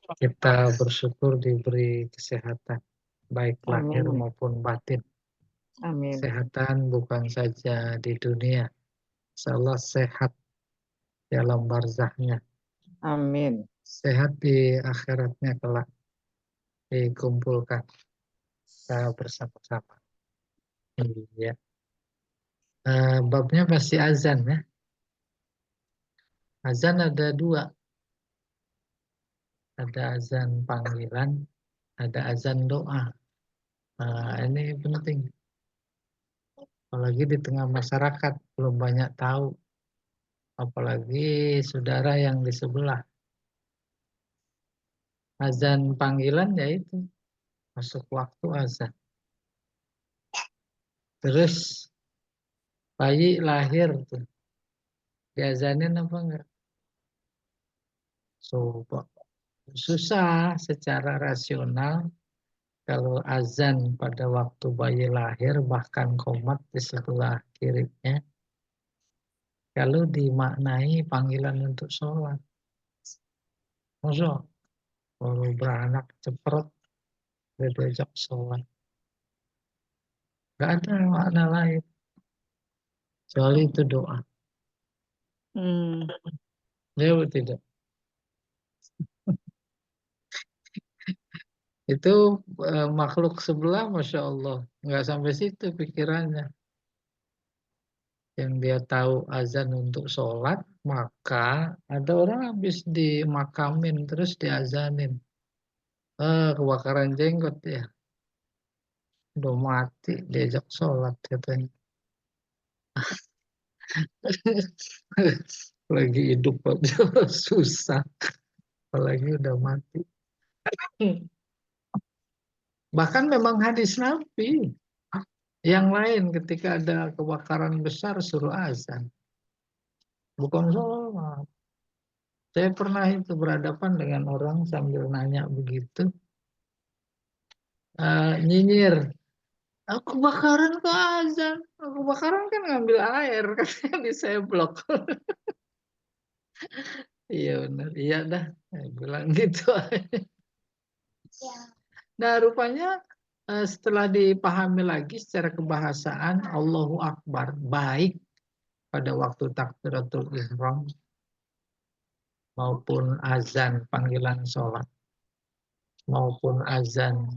Kita bersyukur diberi kesehatan, baik lahir Amin. maupun batin. Amin. Kesehatan bukan saja di dunia, insya Allah sehat dalam barzahnya, Amin. sehat di akhiratnya kelak dikumpulkan kita bersama-sama. Iya. Babnya masih azan ya. Azan ada dua, ada azan panggilan, ada azan doa. Ini penting, apalagi di tengah masyarakat belum banyak tahu, apalagi saudara yang di sebelah. Azan panggilan yaitu masuk waktu azan. Terus bayi lahir tuh, diazanin apa enggak? Coba. Susah secara rasional kalau azan pada waktu bayi lahir bahkan qomat di sebelah kirinya. Kalau dimaknai panggilan untuk sholat. Masuk. Baru beranak ceprot, udah diajak sholat. Gak ada makna lain. Kecuali itu doa. Hmm. Ya tidak. Itu makhluk sebelah, Masya Allah. Nggak sampai situ pikirannya. Yang dia tahu azan untuk sholat, maka ada orang habis dimakamin, terus diazanin. Kebakaran jenggot ya. Udah mati, diajak sholat katanya. Lagi hidup aja susah. Apalagi udah mati. Bahkan memang hadis Nabi. Yang lain ketika ada kebakaran besar suruh azan. Bukan sholat. Saya pernah itu berhadapan dengan orang sambil nanya begitu. Nyinyir. Aku bakaran ke azan. Aku bakaran kan ngambil air. Katanya di saya blok. Iya benar. Iya dah. Saya bilang gitu aja. Nah rupanya setelah dipahami lagi secara kebahasaan Allahu Akbar. Baik pada waktu takbiratul ihram maupun azan panggilan sholat. Maupun azan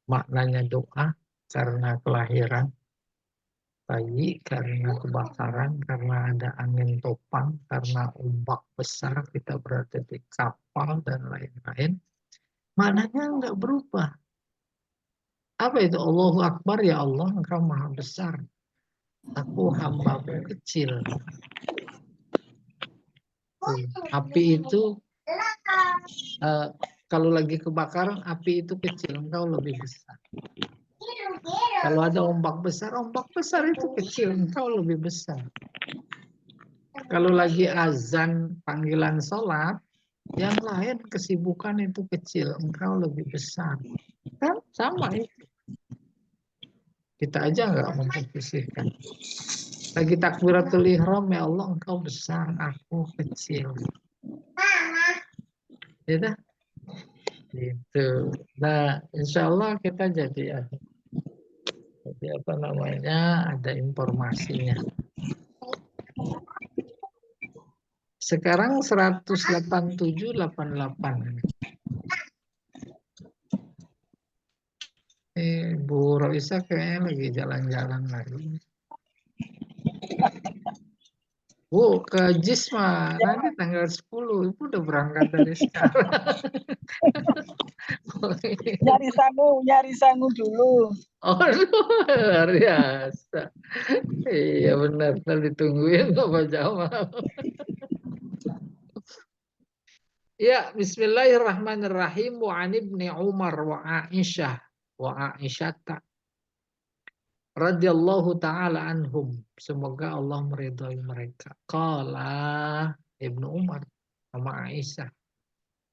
maknanya doa karena kelahiran bayi, karena kebakaran, karena ada angin topang, karena ombak besar kita berada di kapal dan lain-lain. Maknanya enggak berubah. Apa itu Allahu Akbar? Ya Allah, Engkau maha besar. Aku hambamu kecil. Api itu eh, kalau lagi kebakaran, api itu kecil, Engkau lebih besar. Kalau ada ombak besar itu kecil, Engkau lebih besar. Kalau lagi azan panggilan sholat, yang lain kesibukan itu kecil, engkau lebih besar. Kan sama itu. Kita aja nggak memposisikan. Lagi takbiratul ihram, ya Allah engkau besar, aku kecil. Gitu. Gitu. Nah, insya Allah kita jadi apa namanya, ada informasinya. Sekarang 187, 88. Bu Roisa kayaknya lagi jalan-jalan lagi. Bu, ke JIS mah nanti tanggal 10. Ibu udah berangkat dari sekarang. Nyari sangu dulu. Oh, luar biasa. Iya benar, nanti ditungguin Bapak Jamal. Ya, bismillahirrahmanirrahim. Wa an ibni Umar wa Aisyah radhiyallahu taala anhum. Semoga Allah meridhai mereka. Qala Ibnu Umar sama Aisyah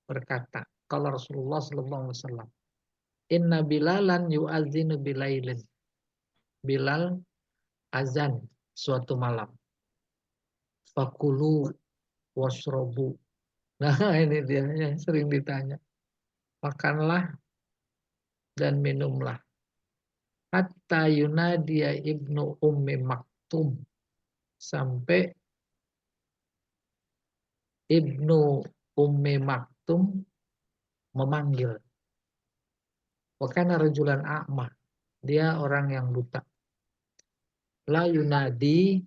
berkata, kalau Rasulullah sallallahu alaihi wasallam, inna bilalan yu'adzinu bilailin. Bilal azan suatu malam. Fakulu washrobu. Nah ini dia yang sering ditanya. makanlah dan minumlah. Hatta yunadiya ibnu ummi maktum. Sampai ibnu ummi maktum memanggil. Wakana rajulan a'ma. Dia orang yang buta. La yunadi,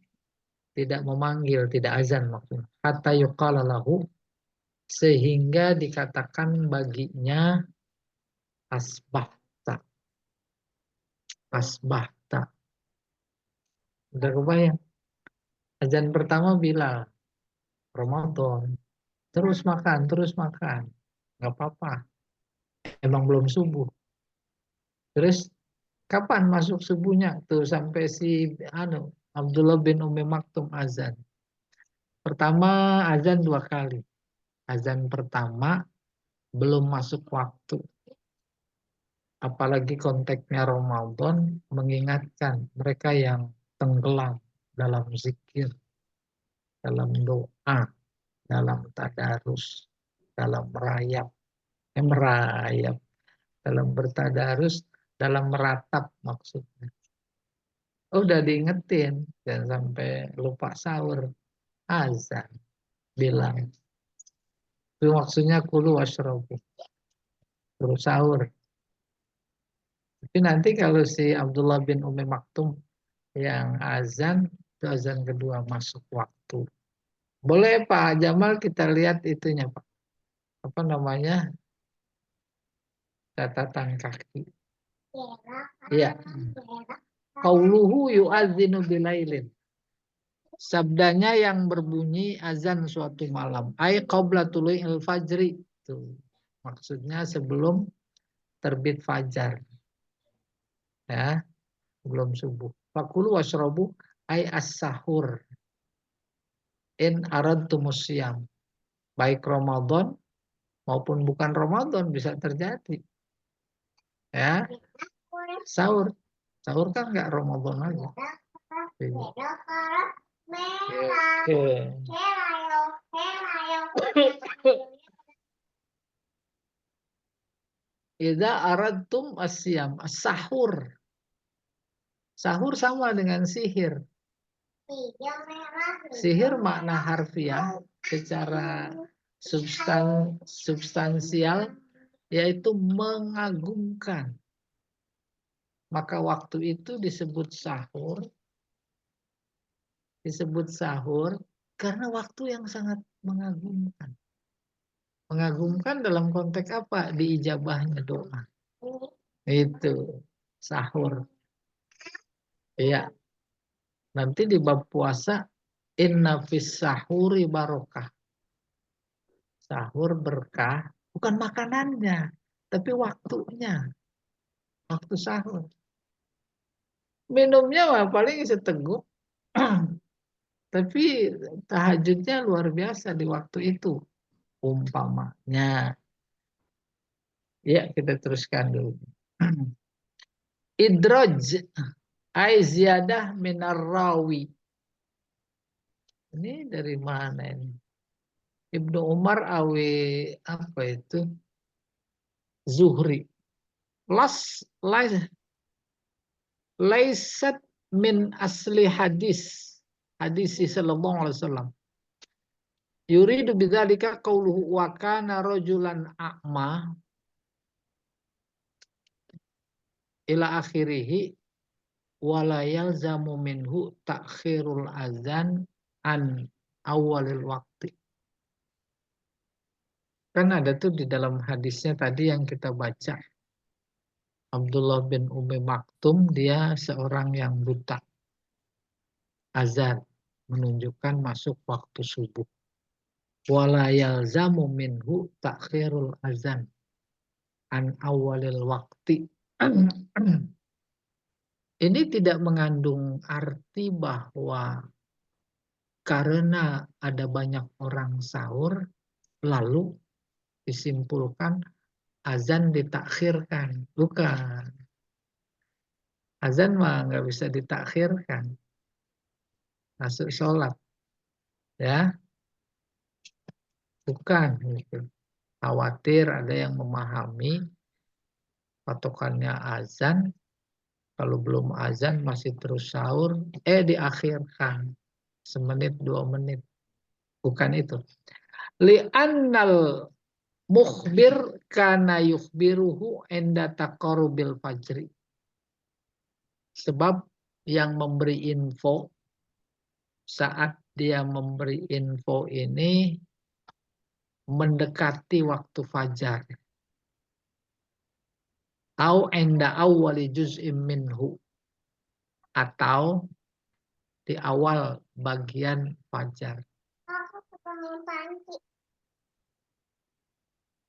tidak memanggil, tidak azan maksudnya. Hatta yuqala lahu, sehingga dikatakan baginya asbahta. Asbahta. Udah kebayang? Azan pertama Bilal, Ramadan. Terus makan, terus makan. Nggak apa-apa. Emang belum subuh. Terus kapan masuk subuhnya? Tuh sampai si Abdullah bin Umi Maktum azan. Pertama azan 2 kali. Azan pertama belum masuk waktu. Apalagi konteksnya Ramadan mengingatkan mereka yang tenggelam dalam zikir, dalam doa, dalam tadarus, dalam merayap, dalam bertadarus, dalam meratap maksudnya. Udah diingetin dan sampai lupa sahur, azan bilang. Itu maksudnya kulu washrobu, terus sahur. Tapi nanti kalau si Abdullah bin Umi Maktum yang azan, itu azan kedua masuk waktu. Boleh Pak Jamal kita lihat itunya Pak. Apa namanya? Catatan kaki. Iya. Qauluhu yu'adzinu bilailin. Sabdanya yang berbunyi azan suatu malam. Ai qabla tulu'il fajri. Itu maksudnya sebelum terbit fajar. Ya, sebelum subuh. Fakulu washrabu ai as-sahur. In aradtumus siyam. Baik Ramadan maupun bukan Ramadan bisa terjadi. Ya, sahur. Sahur kan nggak Ramadan lagi. Idza aradtum asyam, sahur. Sahur sama dengan sihir. Sihir makna harfiah secara substansial yaitu mengagumkan. Maka waktu itu disebut sahur karena waktu yang sangat mengagumkan. Mengagumkan dalam konteks apa? Diijabahnya doa. Itu sahur. Iya. Nanti di bab puasa inna fis sahuri barokah. Sahur berkah bukan makanannya, tapi waktunya. Waktu sahur. Minumnya mah paling seteguk. Tapi tahajudnya luar biasa di waktu itu. Umpamanya. Ya, kita teruskan dulu. Idraj ai ziyadah minar rawi. Ini dari mana ini? Ibnu Umar awi apa itu? Zuhri. Laisat min asli hadis. Hadis sallallahu alaihi wasallam. Yuridu bidzalika qauluhu wa kana rajulan a'ma ila akhirih wala yalzamu minhu ta'khirul azan an awalil waktu. Kan ada tuh di dalam hadisnya tadi yang kita baca. Abdullah bin Umi Maktum, dia seorang yang buta. Azan menunjukkan masuk waktu subuh. Wala yalzamu minhu ta'khirul azan an awalil waktu. Ini tidak mengandung arti bahwa karena ada banyak orang sahur, lalu disimpulkan azan ditakhirkan. Bukan. Azan mah nggak bisa ditakhirkan. Masuk sholat. Ya. Bukan. Gitu. Khawatir ada yang memahami patokannya azan, kalau belum azan masih terus sahur, diakhirkan semenit 2 menit. Bukan itu. Li'annal mukhbir kana yukhbiruhu inda taqarrubil fajri. Sebab yang memberi info, saat dia memberi info ini mendekati waktu fajar. Au inda awwali juz'im minhu. Atau di awal bagian fajar.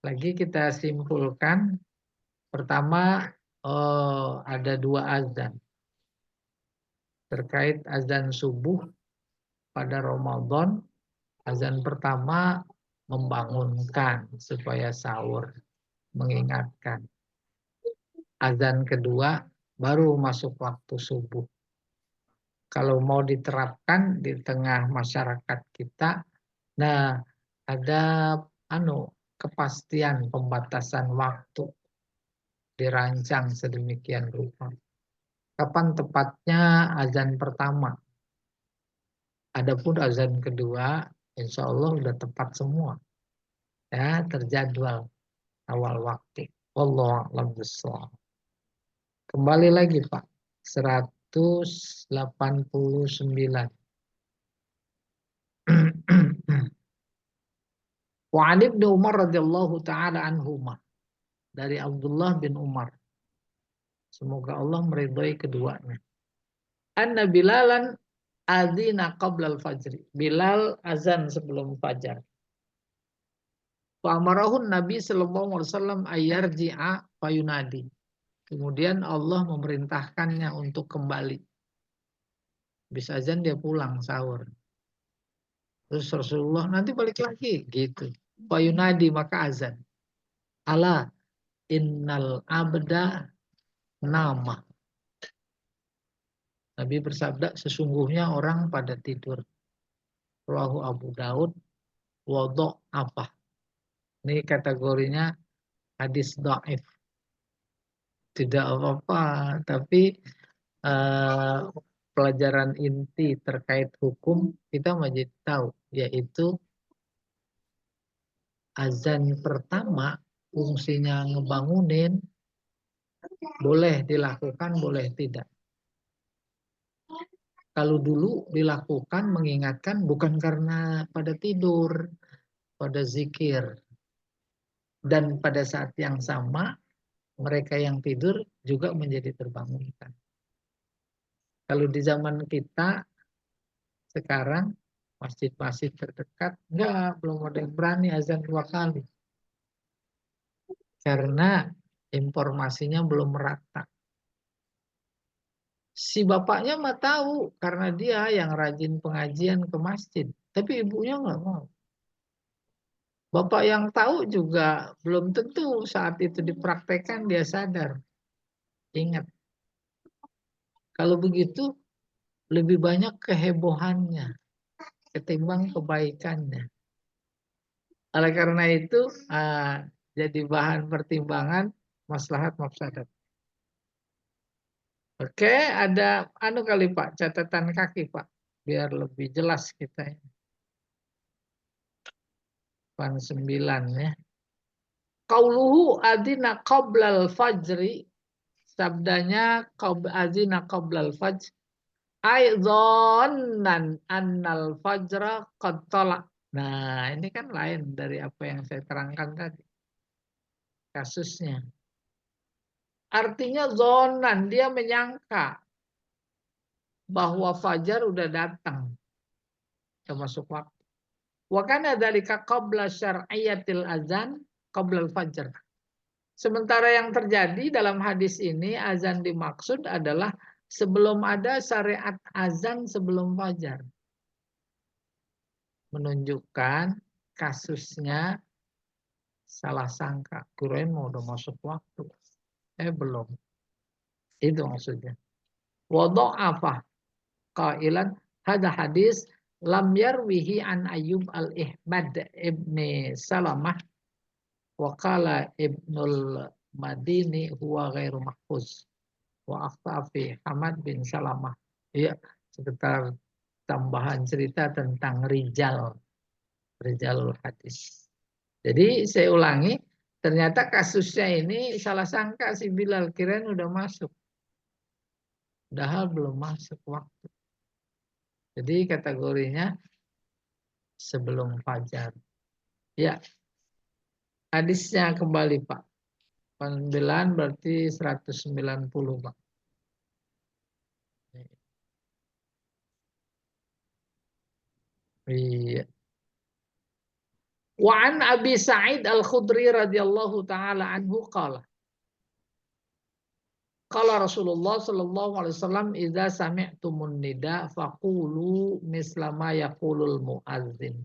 Lagi kita simpulkan. Pertama, ada 2 azan. Terkait azan subuh pada Ramadan, azan pertama membangunkan supaya sahur, mengingatkan. Azan kedua baru masuk waktu subuh. Kalau mau diterapkan di tengah masyarakat kita, nah ada kepastian pembatasan waktu dirancang sedemikian rupa. Kapan tepatnya azan pertama? Adapun azan kedua, insya Allah udah tepat semua. Ya, terjadwal awal waktu. Wallahu a'lam bishawab. Kembali lagi Pak, 189. Wa 'an Ibnu Umar radhiyallahu taala anhuma. Dari Abdullah bin Umar. Semoga Allah meridhai keduanya. Anna Bilalan adzina qabla al-fajri. Bilal azan sebelum fajar. Wa amarahun Nabi sallallahu alaihi wasallam ayyarji'a fayunadi. Kemudian Allah memerintahkannya untuk kembali. Habis azan dia pulang sahur. Terus Rasulullah nanti balik lagi gitu. Fayunadi maka azan. Ala innal abda nama. Nabi bersabda sesungguhnya orang pada tidur. Rawahu Abu Daud wa apa? Ini kategorinya hadis dhaif. Tidak apa-apa, tapi pelajaran inti terkait hukum kita wajib tahu, yaitu azan pertama fungsinya ngebangunin, boleh dilakukan, boleh tidak. Kalau dulu dilakukan mengingatkan bukan karena pada tidur, pada zikir. Dan pada saat yang sama mereka yang tidur juga menjadi terbangunkan. Kalau di zaman kita sekarang masjid-masjid terdekat belum ada yang berani azan 2 kali. Karena informasinya belum merata. Si bapaknya mah tahu karena dia yang rajin pengajian ke masjid. Tapi ibunya nggak mau. Bapak yang tahu juga belum tentu saat itu dipraktekkan dia sadar. Ingat, kalau begitu lebih banyak kehebohannya ketimbang kebaikannya. Oleh karena itu jadi bahan pertimbangan maslahat mafsadat. Oke, ada kali Pak, catatan kaki Pak, biar lebih jelas kita. 9 ya. Qauluhu adina qablal fajri, sabdanya adina qablal fajr, aidzonnan annal fajra qad tala. Nah, ini kan lain dari apa yang saya terangkan tadi. Kasusnya. Artinya zonan, dia menyangka bahwa fajar udah datang. Termasuk waktu. Wa kana dzalika qabla syar'iyatil azan qabla al-fajr. Sementara yang terjadi dalam hadis ini, azan dimaksud adalah sebelum ada syariat azan sebelum fajar. Menunjukkan kasusnya salah sangka. Kirain mau udah masuk waktu. Belum. Itu maksudnya. Wa dha'afa qailan hadha hadis lam yarwihi an Ayyub al-Ihmad ibni Salamah Waqala Ibnul Madini huwa ghairu mahfuz. Wa akhtafi Hamad bin Salamah. Iya, sekitar tambahan cerita tentang rijal hadis. Jadi saya ulangi, ternyata kasusnya ini salah sangka si Bilal, kirain udah masuk. Padahal belum masuk waktu. Jadi kategorinya sebelum fajar. Ya, hadisnya kembali Pak. 9 berarti 190 Pak. Iya. Wa an Abi Sa'id Al-Khudri radhiyallahu taala anhu qala qala Rasulullah sallallahu alaihi wasallam idza sami'tumun nida faqulu misla ma yaqulul muadzin.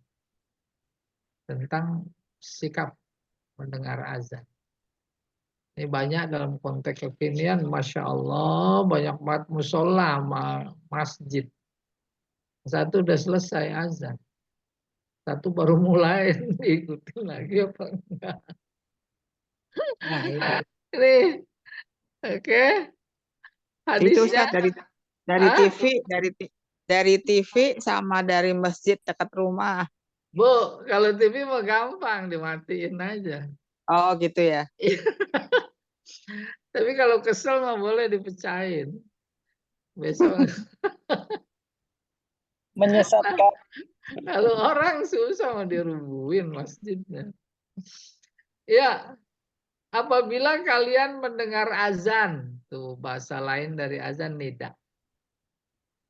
Tentang sikap mendengar azan. Ini banyak dalam konteks kekinian, Masya Allah, banyak banget musola, masjid. Satu udah selesai azan. Satu baru mulai, ikutin lagi apa enggak. Nah, itu. Ini, oke. Itu Hadisnya, Ustaz dari ah, TV, dari TV sama dari masjid dekat rumah. Bu, kalau TV mah gampang, dimatiin aja. Oh, gitu ya. Tapi kalau kesel mah boleh dipecahin. Besok, Menyesatkan. kalau orang susah mau dirubuhin masjidnya. Ya, apabila kalian mendengar azan, tuh bahasa lain dari azan nida.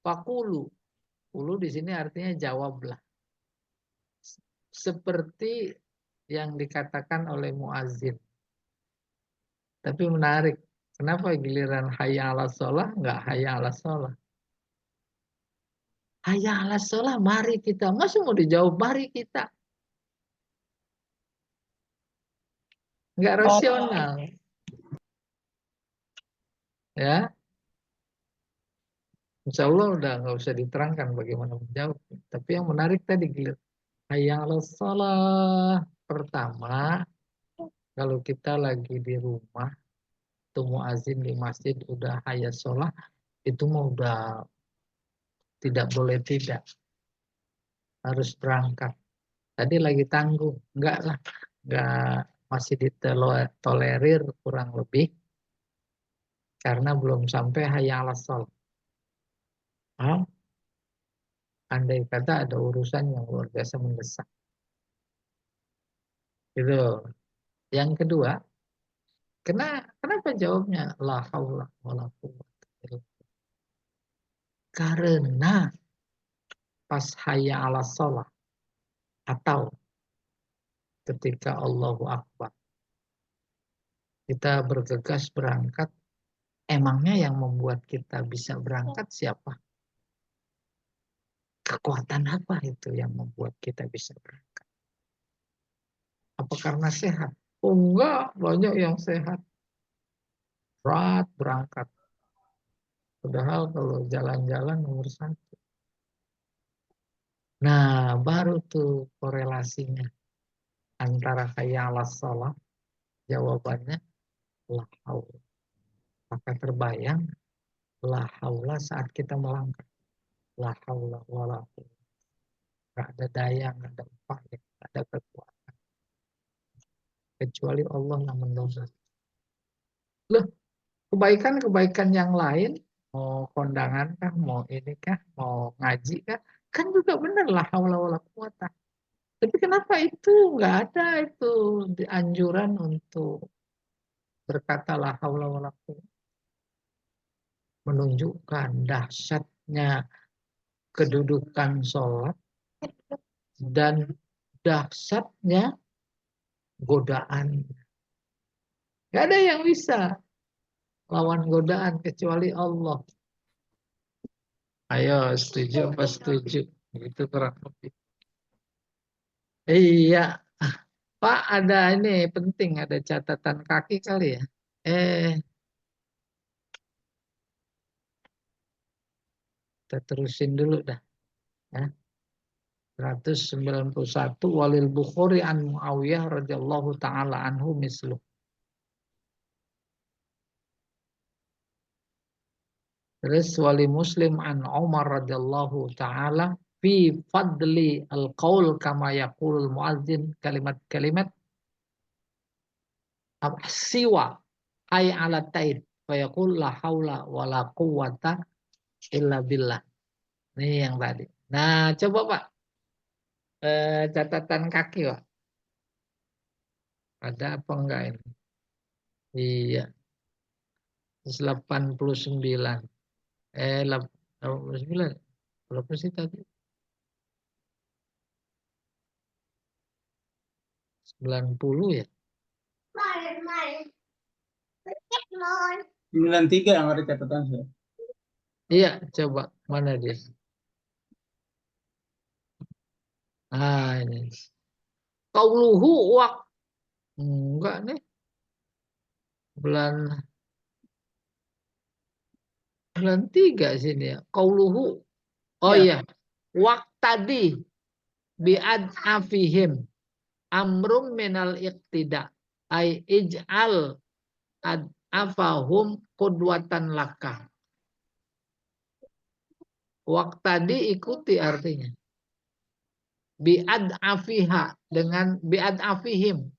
Fakulu, ulu di sini artinya jawablah. Seperti yang dikatakan oleh muazin. Tapi menarik, kenapa giliran hayya ala sholah nggak hayya ala sholah? Hayya ala sholah, mari kita. Masih mau dijawab mari kita? Nggak Oh, rasional. Ya, insya Allah udah nggak usah diterangkan bagaimana menjawab. Tapi yang menarik tadi giliran hayya ala sholah. Pertama, kalau kita lagi di rumah, tuh muazin di masjid udah hayya sholah, itu mah udah tidak boleh tidak. Harus berangkat. Tadi lagi tanggung, enggak lah, enggak, masih ditolerir kurang lebih karena belum sampai hayya 'alas shalah. Ah, andai kata ada urusan yang luar biasa mendesak. Gitu. Yang kedua, kenapa jawabnya la haula wala quwwata illa billah? Karena pas hayya 'alas shalah atau ketika Allahu Akbar kita bergegas berangkat, emangnya yang membuat kita bisa berangkat siapa? Kekuatan apa itu yang membuat kita bisa berangkat? Apa karena sehat? Oh enggak, banyak yang sehat. Berat berangkat. Padahal kalau jalan-jalan nomor satu. Nah, baru tuh korelasinya antara hayya 'alas shalah, jawabannya la haula. Maka terbayang la haula saat kita melangkah. La haula wala quwwata. Nggak ada daya, nggak ada upaya, nggak ada kekuatan. Kecuali Allah yang menolong. Loh, kebaikan-kebaikan yang lain, mau kondangan kah, mau ini kah, mau ngaji kah, kan juga benar lah haula wala quwata. Tapi kenapa itu nggak ada itu di anjuran untuk berkata la haula wala quwata, menunjukkan dahsyatnya kedudukan sholat dan dahsyatnya godaan. Nggak ada yang bisa lawan godaan kecuali Allah. Ayo, setuju apa setuju? Itu kurang lebih. Iya, Pak, ada ini penting, ada catatan kaki kali ya. Eh, kita terusin dulu dah. Ya. 191 walil Bukhari an Muawiyah radhiyallahu taala anhu mislu. Terus wali Muslim an Umar radhiyallahu taala fi fadli al-qaul kama yaqulul muadzin kalimat-kalimat siwa ay ala taid fa yaqul la haula wala quwwata illa billah. Ini yang tadi. Nah, coba Pak catatan kaki Pak. Ada apa enggak ini? Iya. 89. 89. Berapa sih tadi? 90 ya? 93 yang ada catatan saya. Iya, coba mana dia? Ah, ini. Qauluhu waq. Enggak nih. Bulan 3 sini ya. Qauluhu. Oh Ya. iya. Waqtadi bi'ad afihim amrum minal iqtida ay ij'al ad afahum qudwatan laka. Waqtadi ikuti artinya. Bi'ad afiha dengan bi'ad afihim.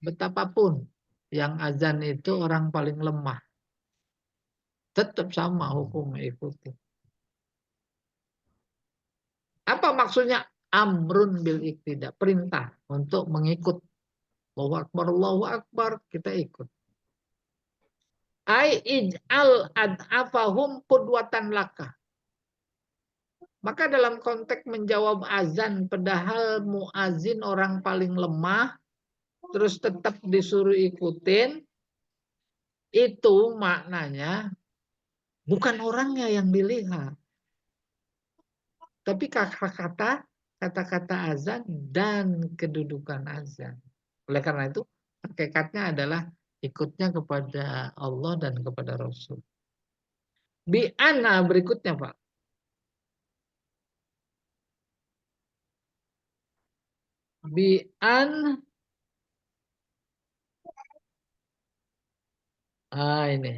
Betapapun yang azan itu orang paling lemah. Tetap sama hukum ikuti. Apa maksudnya? Amrun bil iktida. Perintah untuk mengikut. Allahu Akbar, kita ikut. Ai ij'al ad'afahum qudwatan laka. Maka dalam konteks menjawab azan, padahal muazin orang paling lemah, terus tetap disuruh ikutin, itu maknanya bukan orangnya yang dilihat. Tapi kata-kata azan dan kedudukan azan. Oleh karena itu, hakikatnya adalah ikutnya kepada Allah dan kepada Rasul. Bi'ana berikutnya Pak. Bi'an. Ini.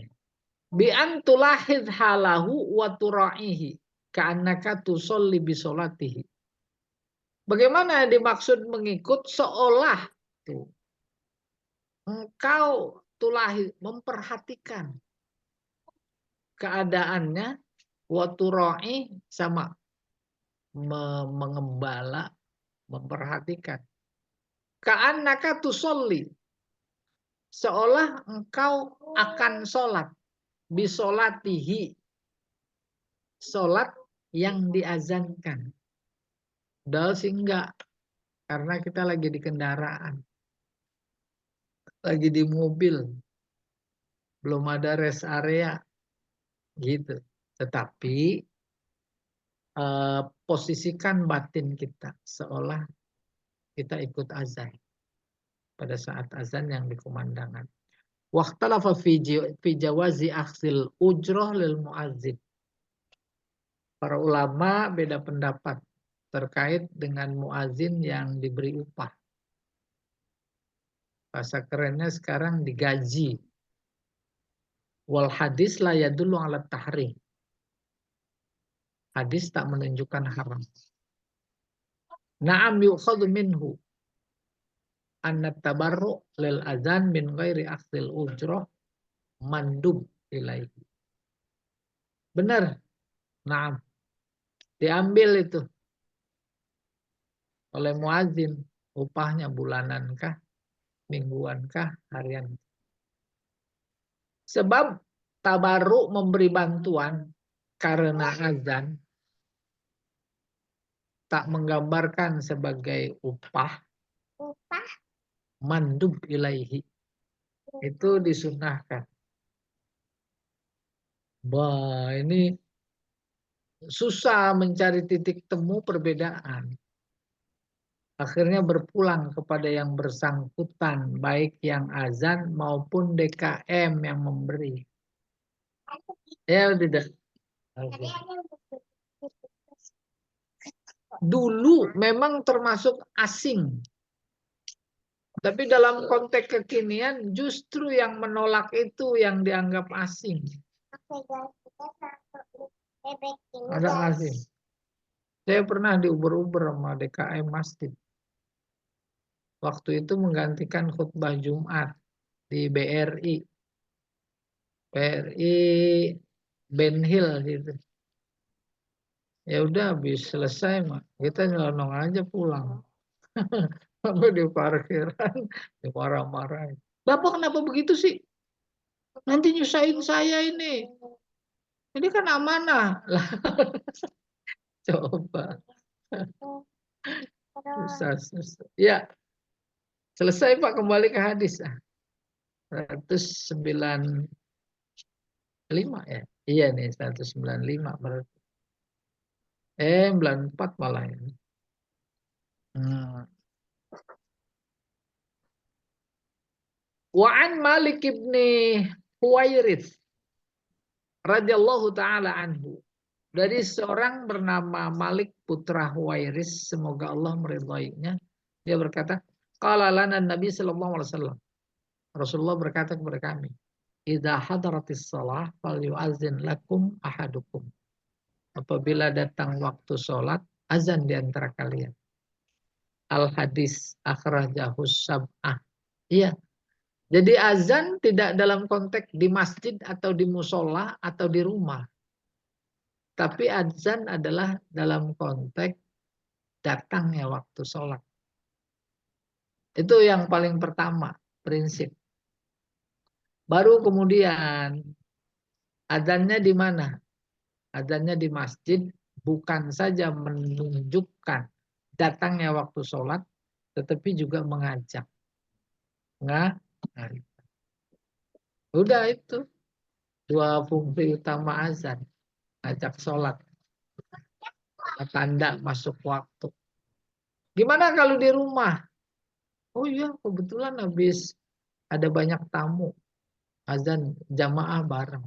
Bi'an tulahid halahu wa tura'ihi. Ka'annaka tusolli bisolatihi. Bagaimana dimaksud mengikut seolah tuh, engkau tulahid memperhatikan keadaannya wa tura'i sama mengembala, memperhatikan. Ka'annaka tusolli. Seolah engkau akan sholat. Bisolatihi. Sholat yang diazankan. Padahal sih enggak. Karena kita lagi di kendaraan. Lagi di mobil. Belum ada rest area. Gitu. Tetapi posisikan batin kita. Seolah kita ikut azan. Pada saat azan yang dikumandangkan. Waqtalafa fi jawazi akhsil ujroh lil muazzin. Para ulama beda pendapat terkait dengan muazin yang diberi upah. Bahasa kerennya sekarang digaji. Wal hadis la yadullu ala tahrim. Hadis tak menunjukkan haram. Na'am yu'khadhu minhu anna tabarru' lil azan min ghairi akhdil ujrah mandub ilaihi. Benar. Na'am. Diambil itu oleh muazin, upahnya bulanankah, mingguankah, harian. Sebab tabaruk memberi bantuan karena azan tak menggambarkan sebagai upah. Mandub ilaihi. Itu disunahkan. Wah, ini susah mencari titik temu perbedaan. Akhirnya berpulang kepada yang bersangkutan, baik yang azan maupun DKM yang memberi. Ya, tidak. Okay. dulu memang termasuk asing. Tapi dalam konteks kekinian justru yang menolak itu yang dianggap asing. Ada asing. Saya pernah diuber-uber sama DKM Masjid. Waktu itu menggantikan khutbah Jumat di BRI. BRI Ben Hill gitu. Ya udah habis selesai mah kita nyelonong aja pulang. Sampai di parkiran dimarah-marahin. Bapak kenapa begitu sih? Nanti nyusahin saya ini. Ini kan amanah. Lah coba. Susah. Ya, selesai Pak, kembali ke hadis. 195 ya. Iya nih 195 berarti. 94 malah ini. Wa an Malik ibni Huwairits radhiyallahu taala anhu. Dari seorang bernama Malik putra Huwairis, semoga Allah meridainya. Dia berkata, qala lana Nabi sallallahu alaihi wasallam. Rasulullah berkata kepada kami, idza hadaratis shalah falyu'azzin lakum ahadukum. Apabila datang waktu sholat, azan di antara kalian. Al hadis akhrajahus sab'ah. Iya. Jadi azan tidak dalam konteks di masjid atau di musola atau di rumah. Tapi azan adalah dalam konteks datangnya waktu sholat. Itu yang paling pertama, prinsip. Baru kemudian azannya di mana? Azannya di masjid bukan saja menunjukkan datangnya waktu sholat, tetapi juga mengajak. Nah, udah itu dua fungsi utama azan. Ajak sholat. Tanda masuk waktu. Gimana kalau di rumah? Oh iya, kebetulan habis ada banyak tamu. Azan jamaah bareng.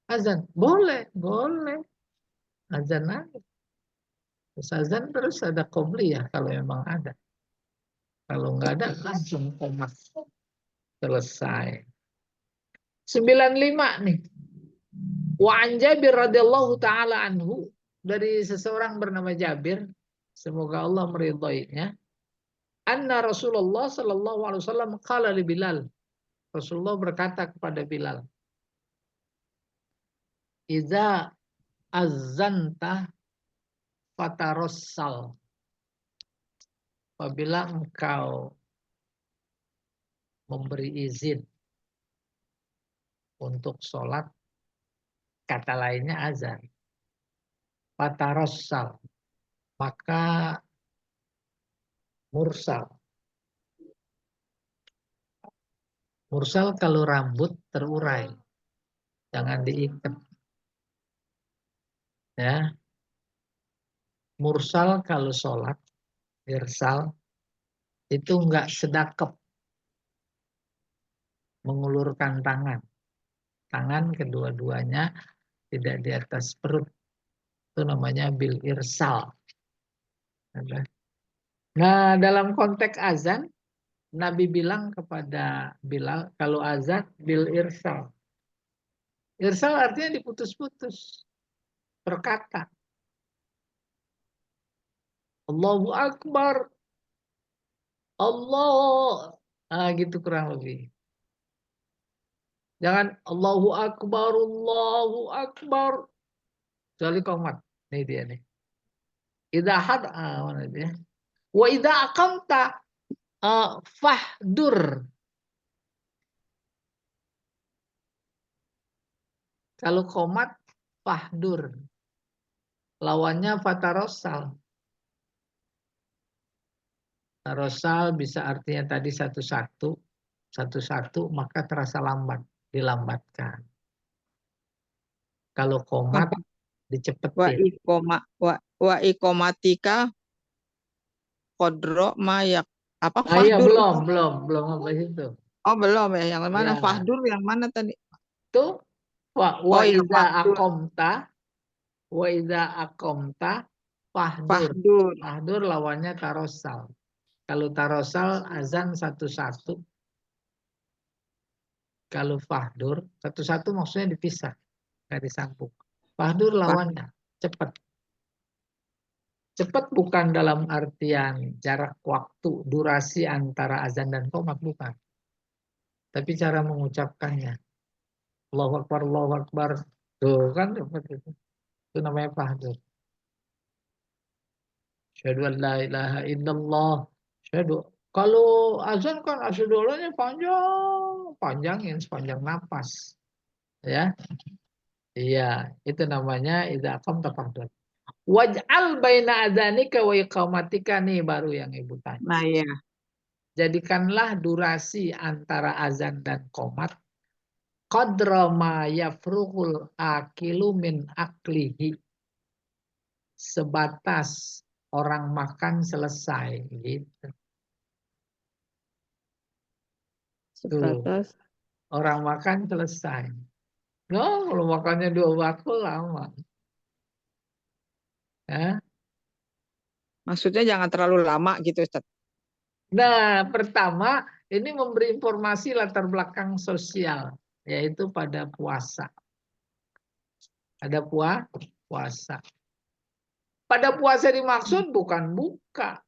Azan, boleh. Azan aja. Terus azan terus ada qobliyah kalau memang ada. Kalau nggak ada langsung qomat. Selesai. 95 nih. Wa an Jabir radhiyallahu taala anhu, dari seseorang bernama Jabir, semoga Allah meridainya. Anna Rasulullah sallallahu alaihi wasallam qala li Bilal. Rasulullah berkata kepada Bilal, "Idza azanta fatarossal." Apabila engkau memberi izin untuk sholat, kata lainnya azan. Fatarossal, maka mursal. Mursal kalau rambut terurai, jangan diikat. Ya, mursal kalau sholat, irsal itu enggak sedakep mengulurkan tangan. Tangan kedua-duanya tidak di atas perut. Itu namanya bil irsal. Nah, dalam konteks azan, Nabi bilang kepada Bilal, kalau azan bil irsal. Irsal artinya diputus-putus. Berkata, Allahu Akbar. Allah. Nah, gitu kurang lebih. Jangan Allahu Akbar, Allahu Akbar. Kecuali qomat. Nih dia nih. Idza had mana dia? Wa idza aqamta fahdur. Kalau qomat fahdur. Lawannya fatarosal. Tarosal bisa artinya tadi satu-satu, maka terasa lambat, dilambatkan. Kalau qomat dicepetin. Wa ikomatika kodro mayak apa Iya, fahdur? belum sampai situ. Oh belum ya, yang mana Ya. fahdur yang mana tadi? Itu wa Oh iya idza fahdur. aqamta wa idza aqamta Fahdur. Fahdur. Fahdur lawannya tarosal. Kalau tarosal azan satu-satu. Kalau fahdur satu-satu maksudnya dipisah, nggak disambung. Fahdur lawannya cepat. Cepat bukan dalam artian jarak waktu, durasi antara azan dan qomat, bukan. Tapi cara mengucapkannya. Allahu Akbar, Allahu Akbar. Tuh kan cepat itu. Itu namanya fahdur. Asyhadu an la ilaha illallah. Asyhadu. Kalau azan kan asyhadu panjang, panjangin sepanjang napas. Ya. Iya, itu namanya idza aqamta fahdur. Waj'al baina adzanika wa iqamatika, nih baru yang Ibu tanya. Nah, ya. Jadikanlah durasi antara azan dan qomat qadra ma yafrughul akilu min aklihi. Sebatas orang makan selesai gitu. Tuh, Sebatas. orang makan selesai. No, kalau makannya 2 bakul lama. Ya. Maksudnya jangan terlalu lama gitu, Ustaz. Nah, pertama ini memberi informasi latar belakang sosial, yaitu pada puasa. Ada puasa. Pada puasa dimaksud bukan buka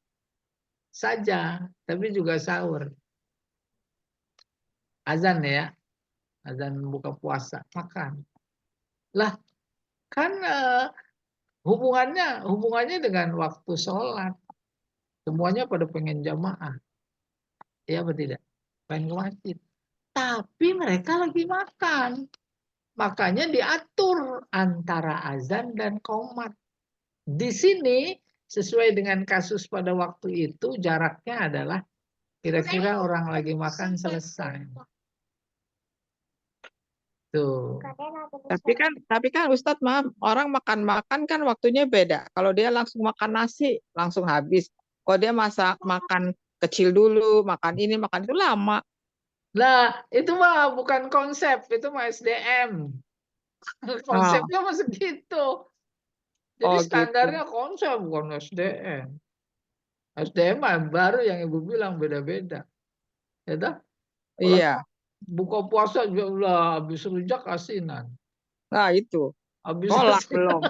saja, tapi juga sahur. Azan ya, azan buka puasa, makan. Lah, kan hubungannya dengan waktu sholat. Semuanya pada pengen jamaah. Ya apa tidak? Pengen wajib. Tapi mereka lagi makan. Makanya diatur antara azan dan qomat. Di sini sesuai dengan kasus pada waktu itu jaraknya adalah kira-kira orang lagi makan selesai. Tuh. Tapi kan Ustadz, maaf, orang makan-makan kan waktunya beda. Kalau dia langsung makan nasi, langsung habis. Kalau dia makan kecil dulu, makan ini, makan itu lama. Nah, itu mah bukan konsep, itu mah SDM. Oh, Konsepnya mah segitu. Jadi oh gitu. standarnya konsep bukan SDM. SDM mah baru yang Ibu bilang beda-beda. Ya dah? Orang Iya. buka puasa juga udah habis rujak asinan. Nah, itu. Habis Kolak asinan belum.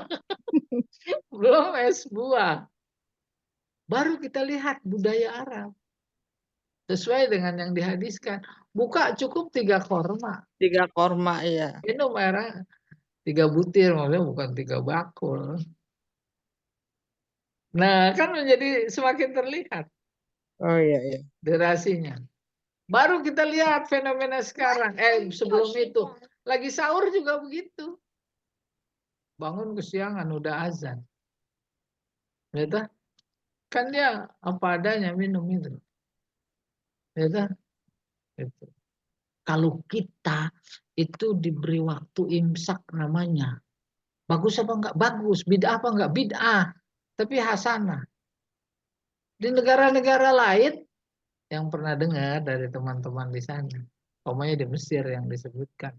belum es buah. Baru kita lihat budaya Arab. Sesuai dengan yang dihadiskan. Buka cukup 3 korma. 3 korma, iya. Minum air 3 butir, maksudnya bukan 3 bakul. Nah, kan menjadi semakin terlihat Oh iya, iya. durasinya. Baru kita lihat fenomena sekarang. Sebelum itu. Lagi sahur juga begitu. Bangun kesiangan, udah azan. Ya, kan dia apa adanya minum itu. Ya, itu. Kalau kita itu diberi waktu imsak namanya. Bagus apa enggak? Bagus. Bid'ah apa enggak? Bid'ah. Tapi hasanah. Di negara-negara lain yang pernah dengar dari teman-teman di sana. Pokoknya di Mesir yang disebutkan.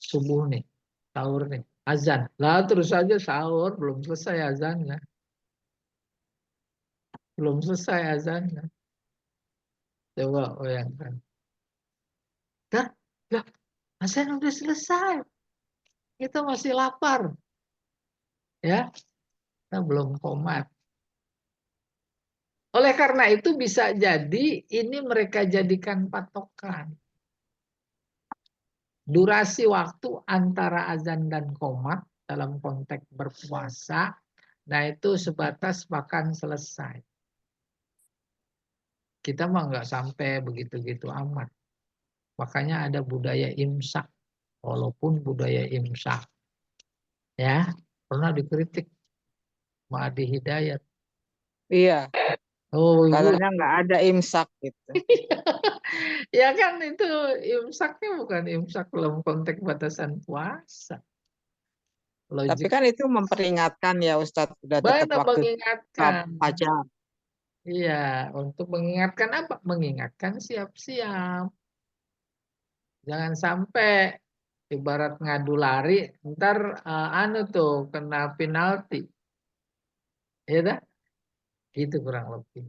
Subuh nih, sahur nih, azan. Lah terus aja sahur, belum selesai azannya. Belum selesai azannya. Coba bayangkan. Dah, lah, azan udah selesai. Kita masih lapar. Ya, kita belum komat. Oleh karena itu bisa jadi ini mereka jadikan patokan. Durasi waktu antara azan dan qomat dalam konteks berpuasa, nah itu sebatas makan selesai. Kita mah nggak sampai begitu-gitu amat. Makanya ada budaya imsak. Walaupun budaya imsak, ya pernah dikritik Ma'adi Hidayat. Iya, Oh ibu, katanya nggak ada imsak gitu. ya kan itu imsaknya bukan imsak dalam konteks batasan puasa. Tapi Logik kan itu memperingatkan ya Ustadz, udah dekat banyak waktu mengingatkan. fajar. Iya, untuk mengingatkan apa? Mengingatkan siap-siap. Jangan sampai ibarat ngadu lari, ntar anu tuh kena penalti. Ya dah, gitu kurang lebih.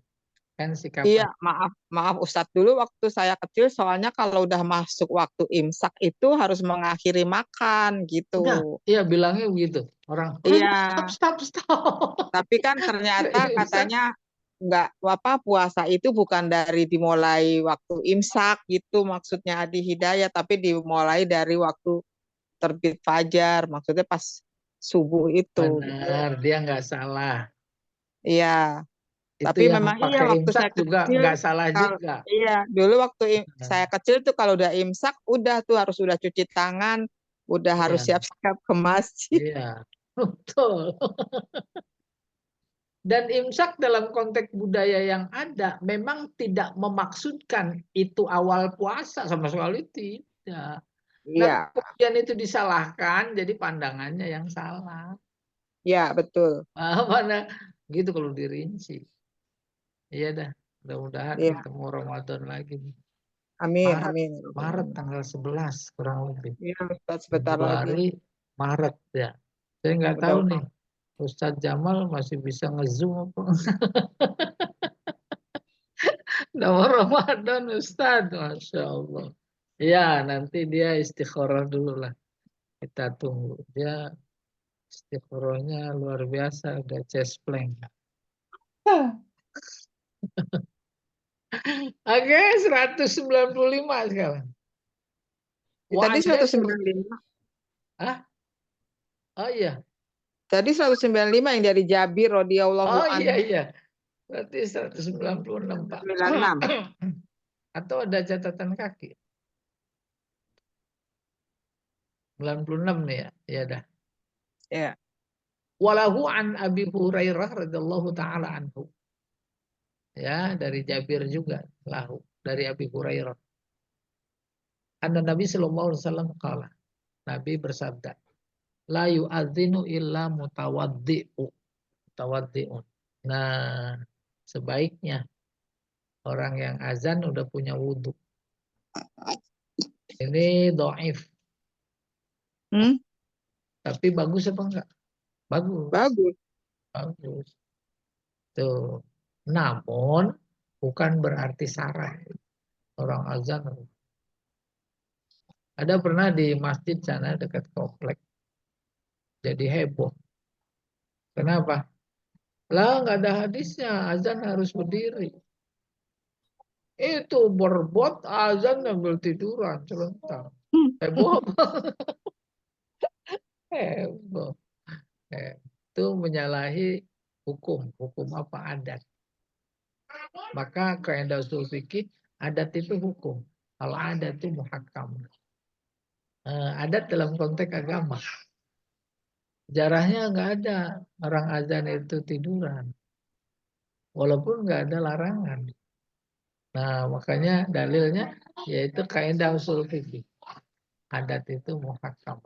Kan sikap Iya, maaf Ustadz, dulu waktu saya kecil soalnya kalau udah masuk waktu imsak itu harus mengakhiri makan udah, gitu. iya bilangnya begitu. Orang, Iya, stop, stop, stop. tapi kan ternyata Imsak. katanya nggak apa puasa itu bukan dari dimulai waktu imsak gitu maksudnya Adi Hidayah, tapi dimulai dari waktu terbit fajar, maksudnya pas subuh itu gitu. Benar, dia nggak salah. Iya, Itu tapi yang memang iya pakai waktu imsak saya juga kecil nggak salah kalau juga. iya dulu waktu Nah, saya kecil tuh kalau udah imsak udah tuh harus udah cuci tangan, udah harus iya, siap-siap ke masjid. iya, betul. Dan imsak dalam konteks budaya yang ada memang tidak memaksudkan itu awal puasa, sama sekali tidak. Nah, Iya, kemudian itu disalahkan, jadi pandangannya yang salah. iya betul. Mana gitu kalau dirinci. Iya dah, mudah-mudahan Iya, ketemu Ramadan lagi. amin, Maret, amin. Maret tanggal 11 kurang lebih. Iya, Ustaz, sebentar lagi. Februari, Maret ya. Saya nggak tahu nih, Mudah-mudahan. Ustadz Jamal masih bisa nge-zoom apa? Nama Ramadan Ustadz, Masya Allah. Ya, nanti dia istikharah dulu lah. Kita tunggu. Dia istikharahnya luar biasa, udah chest plank. Oke, 195 sekarang. Tadi Wah, Anda 195. ah, oh iya, Tadi 195 yang dari Jabir radhiyallahu oh iya anhu iya. Berarti 196 Pak. 96. Atau ada catatan kaki? 96 nih ya. Ya dah. Ya. Walahu an Abi Hurairah radhiyallahu taala anhu. Ya, dari Jabir juga lahu dari Abi Hurairah. Anna Nabi sallallahu alaihi wasallam qala. Nabi bersabda, la yu'adzinu illa mutawaddi'u. Mutawaddi'un. Nah, sebaiknya orang yang azan udah punya wudhu. Ini do'if. Hmm? Tapi bagus apa enggak? Bagus. Bagus. Bagus. Tuh. Namun bukan berarti salah. Orang azan. Ada pernah di masjid sana dekat komplek. Jadi heboh. Kenapa? Lah nggak ada hadisnya. Azan harus berdiri. Itu berbuat azan sambil tiduran. Celentang. Hmm. Heboh. Heboh. Itu menyalahi hukum. Hukum apa? Adat. Maka kaidah usul fikih, adat itu hukum. Kalau adat itu muhakam. Adat dalam konteks agama. Jarahnya nggak ada orang azan itu tiduran. Walaupun nggak ada larangan. Nah, makanya dalilnya yaitu kaidah usul fikih. Adat itu muhakam.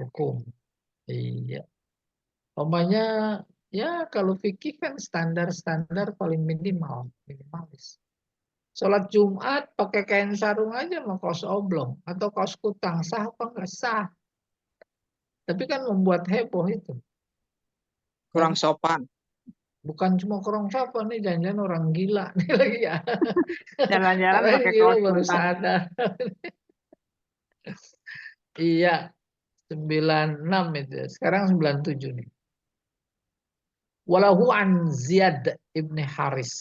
Hukum. Iya. Umpamanya ya kalau fikih kan standar-standar paling minimal, minimalis. Sholat Jumat pakai kain sarung aja mau kaos oblong atau kaos kutang sah apa nggak sah? Tapi kan membuat heboh itu. Kurang Kan sopan. bukan cuma kurang siapa nih, jangan-jangan orang gila nih lagi ya. Jalan-jalan Orang pakai gila kaos baru kutang. sadar. Iya, 96 itu. Sekarang 97 nih. Walahu an Ziyad ibni Haris.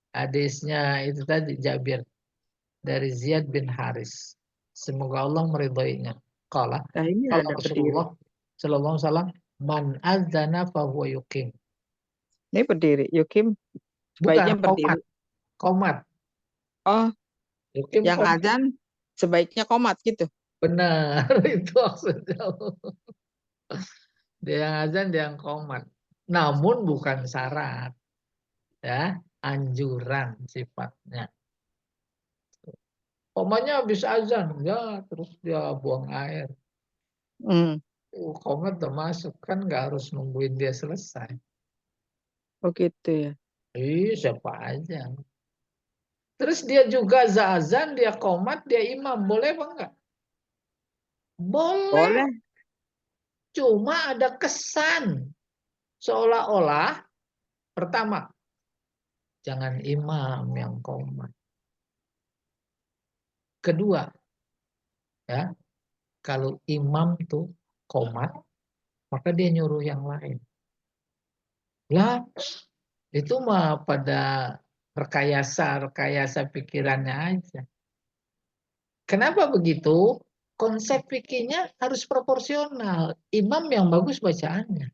Hadisnya itu tadi Jabir dari Ziyad bin Haris. Semoga Allah meridhoinya. Qala, Nah, ini qala ada berdiri. Rasulullah sallallahu alaihi wasallam, man adzana fa huwa yuqim. Ini berdiri. Yukim Bukan sebaiknya komat, berdiri. komat. Oh, Yuqim yang komat. azan sebaiknya komat gitu. Benar, itu maksudnya. Dia yang azan, dia yang komat. Namun bukan syarat, ya, anjuran sifatnya. Komatnya habis azan, ya, terus dia buang air. Hmm. Komat udah masuk, kan nggak harus nungguin dia selesai. Oh gitu ya. Siapa aja. Terus dia juga azan, dia komat, dia imam. Boleh apa enggak? Boleh. Boleh. Cuma ada kesan. Seolah-olah pertama, jangan imam yang qomat. Kedua, ya, kalau imam tuh qomat, maka dia nyuruh yang lain. Lah, itu mah pada rekayasa pikirannya aja. Kenapa begitu? Konsep fikihnya harus proporsional. Imam yang bagus bacaannya.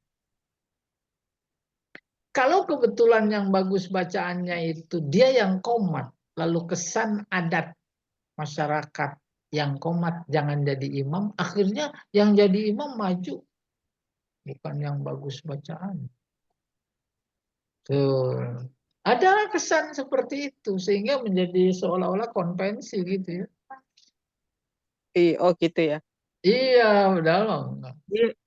Kalau kebetulan yang bagus bacaannya itu dia yang qomat, lalu kesan adat masyarakat yang qomat jangan jadi imam, akhirnya yang jadi imam maju, bukan yang bagus bacaan. Tuh. Ada kesan seperti itu sehingga menjadi seolah-olah konvensi gitu ya. Oh gitu ya. Iya, udah loh.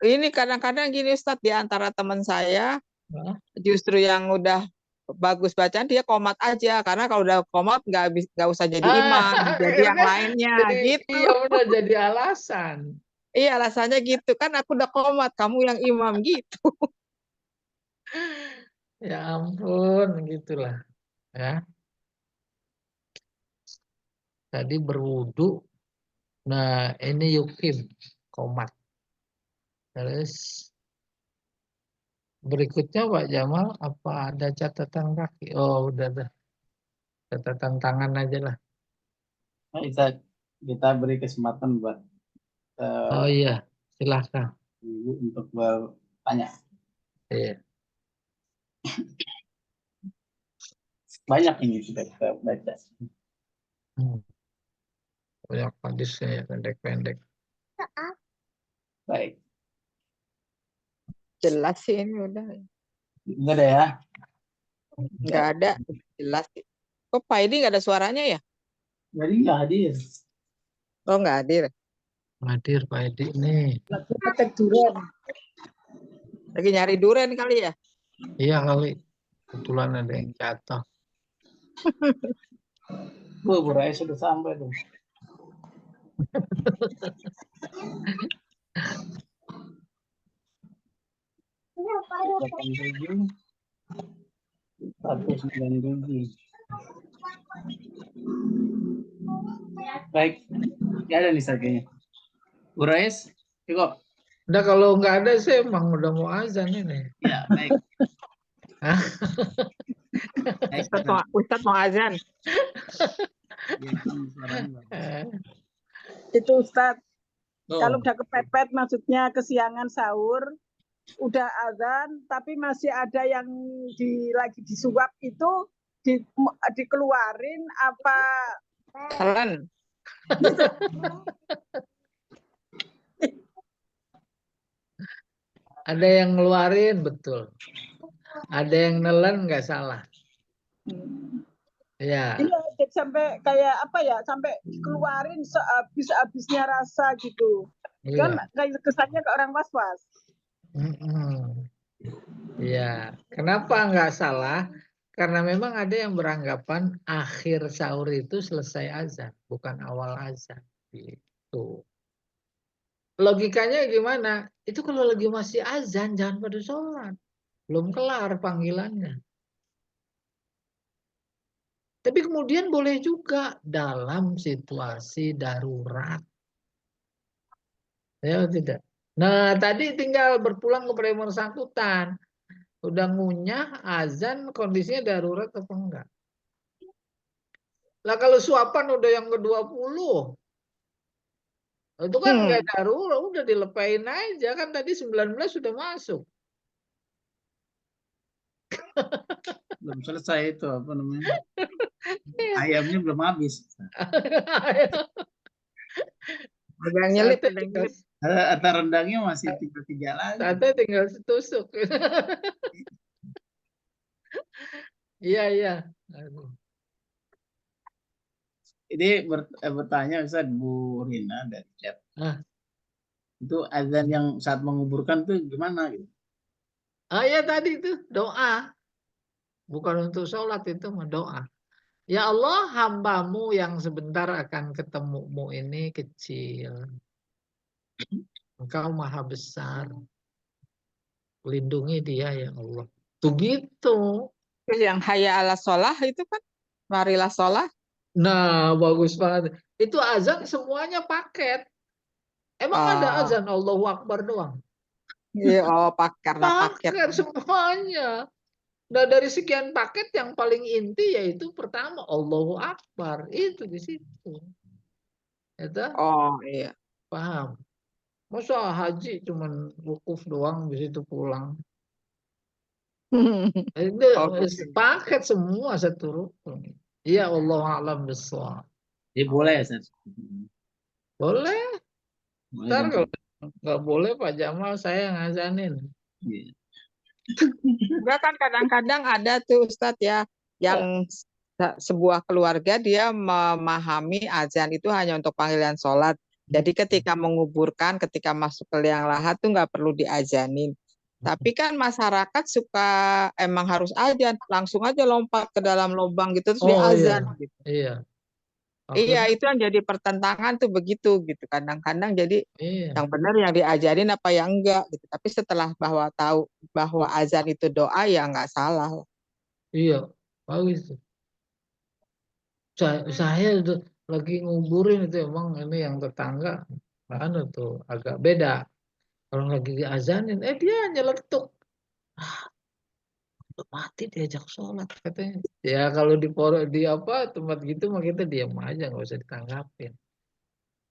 Ini kadang-kadang gini Ustadz, di antara teman saya justru yang udah bagus bacaan dia komat aja, karena kalau udah komat nggak usah jadi imam, jadi yang Akhirnya lainnya jadi gitu. iya udah jadi alasan. Iya alasannya gitu kan, aku udah komat, kamu yang imam gitu. Ya ampun, gitulah. Ya, tadi berwudu. Nah, ini yukim, komat. Terus berikutnya Pak Jamal, apa ada catatan kaki? Oh, udah dah. Catatan tangan aja lah. Nah, kita beri kesempatan buat Oh iya, silahkan. Ibu untuk bertanya. Iya. Banyak ini sudah kita baca. Hmm. Banyak hadisnya ya, pendek-pendek. Baik. Jelas sih ini udah. Enggak ada ya? Nggak ada, jelas sih. Kok Pak Edi nggak ada suaranya ya? Jadi nggak hadir. Oh nggak hadir. Hadir Pak Edi nih. Petek durian. Lagi nyari duren kali ya? Iya kali. Kebetulan ada yang jatuh. Bu Raya sudah sampai tuh. Baik, nggak ada nih kayaknya. Bu Rais, cukup. Udah kalau nggak ada sih emang udah mau azan ini. Ya, baik. Hah? Baik, Ustadz mau azan. Itu Ustadz, Oh. kalau udah kepepet maksudnya kesiangan sahur, udah azan tapi masih ada yang lagi disuap itu dikeluarin apa Telan. Ada yang ngeluarin betul. Ada yang nelen nggak salah. Ya. Iya, jadi sampai kayak apa ya, sampai dikeluarin sehabis-habisnya rasa gitu. Kan Iya. kayak kesannya ke orang was-was. Iya. Kenapa nggak salah? Karena memang ada yang beranggapan akhir sahur itu selesai azan, bukan awal azan. Gitu. Logikanya gimana? Itu kalau lagi masih azan jangan pada sholat. Belum kelar panggilannya. Tapi kemudian boleh juga dalam situasi darurat. Ya tidak. Nah tadi tinggal berpulang kepada yang bersangkutan. Udah ngunyah azan kondisinya darurat apa enggak? Lah kalau suapan udah yang ke-20. Itu kan enggak darurat, udah dilepain aja kan tadi 19 sudah masuk. Belum selesai itu apa namanya? Ayamnya belum habis. Ada yang nyelip, ada yang nyelip. Atau rendangnya masih 3 lagi. Sate tinggal setusuk. Iya, iya. Aduh. Ini bertanya Ustaz Bu Rina dari chat. Itu azan yang saat menguburkan tuh gimana gitu? Ya tadi itu doa. Bukan untuk sholat itu mah doa. Ya Allah, hambamu yang sebentar akan ketemumu ini kecil. Engkau maha besar. lindungi dia ya Allah. Tuh gitu. Terus yang hayya ala sholah itu kan, marilah sholah. Nah, bagus banget. Itu azan semuanya paket. Emang ada Oh, azan Allahu Akbar doang? iya, oh karena paket. Paket semuanya. Nah, dari sekian paket yang paling inti yaitu pertama Allahu Akbar. Itu di situ. Itu Oh iya. paham. Masa haji cuman wukuf doang di situ pulang. Itu Oh, gitu. paket semua satu rukun. Ya Allah alam bissawab. Jadi boleh ya Ustaz? Boleh. Boleh Ntar dan kalau nggak boleh Pak Jamal saya ngazanin. iya. Enggak kan kadang-kadang ada tuh Ustadz ya, yang sebuah keluarga dia memahami azan itu hanya untuk panggilan sholat. Jadi ketika menguburkan, ketika masuk ke liang lahat tuh nggak perlu diazanin. Tapi kan masyarakat suka emang harus azan, langsung aja lompat ke dalam lubang gitu terus dia Oh iya, azan gitu. iya. Iya, Akhirnya itu yang jadi pertentangan tuh begitu gitu. Kadang-kadang jadi iya, yang benar yang diajarin apa yang enggak gitu. Tapi setelah bahwa tahu bahwa azan itu doa ya nggak salah. iya. Bagus. Saya udah lagi nguburin itu emang ini yang tetangga mana tuh agak beda. Orang lagi diazanin, dia nyeletuk. Udah mati diajak sholat katanya. Ya kalau di apa tempat gitu mah kita diam aja nggak usah ditanggapin.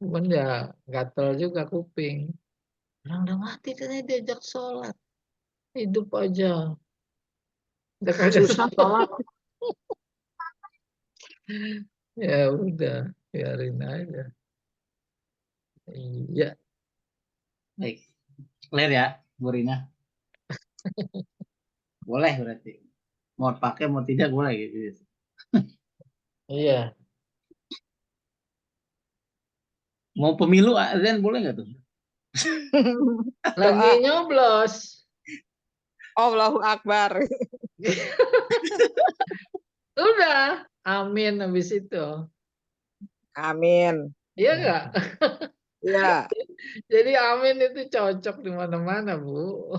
Cuman ya gatel juga kuping. Orang udah mati katanya diajak sholat. Hidup aja. Udah kagak Susah sholat. sholat. Ya udah, biarin aja. Iya, Baik. Clear ya, Bu Rina? Boleh berarti. Mau pakai mau tidak boleh gitu. iya. Mau pemilu azan boleh nggak tuh? Lagi Doa nyoblos. Allahu Akbar. Udah, amin habis itu. Amin. Iya nggak? Ya, Jadi amin itu cocok di mana-mana, Bu.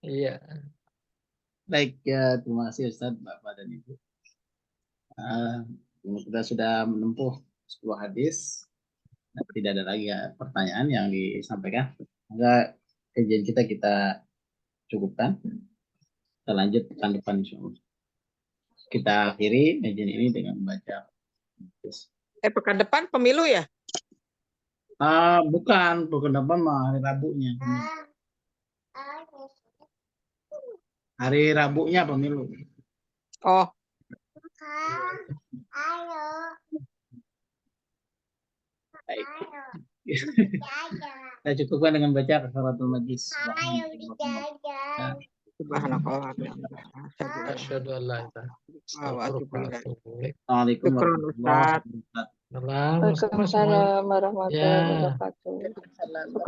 Iya. Baik ya, terima kasih Ustaz, Bapak dan Ibu. Kita sudah menempuh 10 hadis. Nah, tidak ada lagi ya pertanyaan yang disampaikan. Maka kajian kita cukupkan. Kita lanjut pekan depan insya Allah. Kita akhiri kajian ini dengan membaca hadis. pekan depan pemilu ya? Bukan depan mah hari Rabunya. Hari Rabunya pemilu. Oh, Baik. Kita cukupkan dengan baca kafaratul majlis. subhanallah. Asyhadu an la ilaha illallah. Assalamualaikum warahmatullahi wabarakatuh. Salam, sama semua. Waalaikumsalam warahmatullahi Ya. wabarakatuh.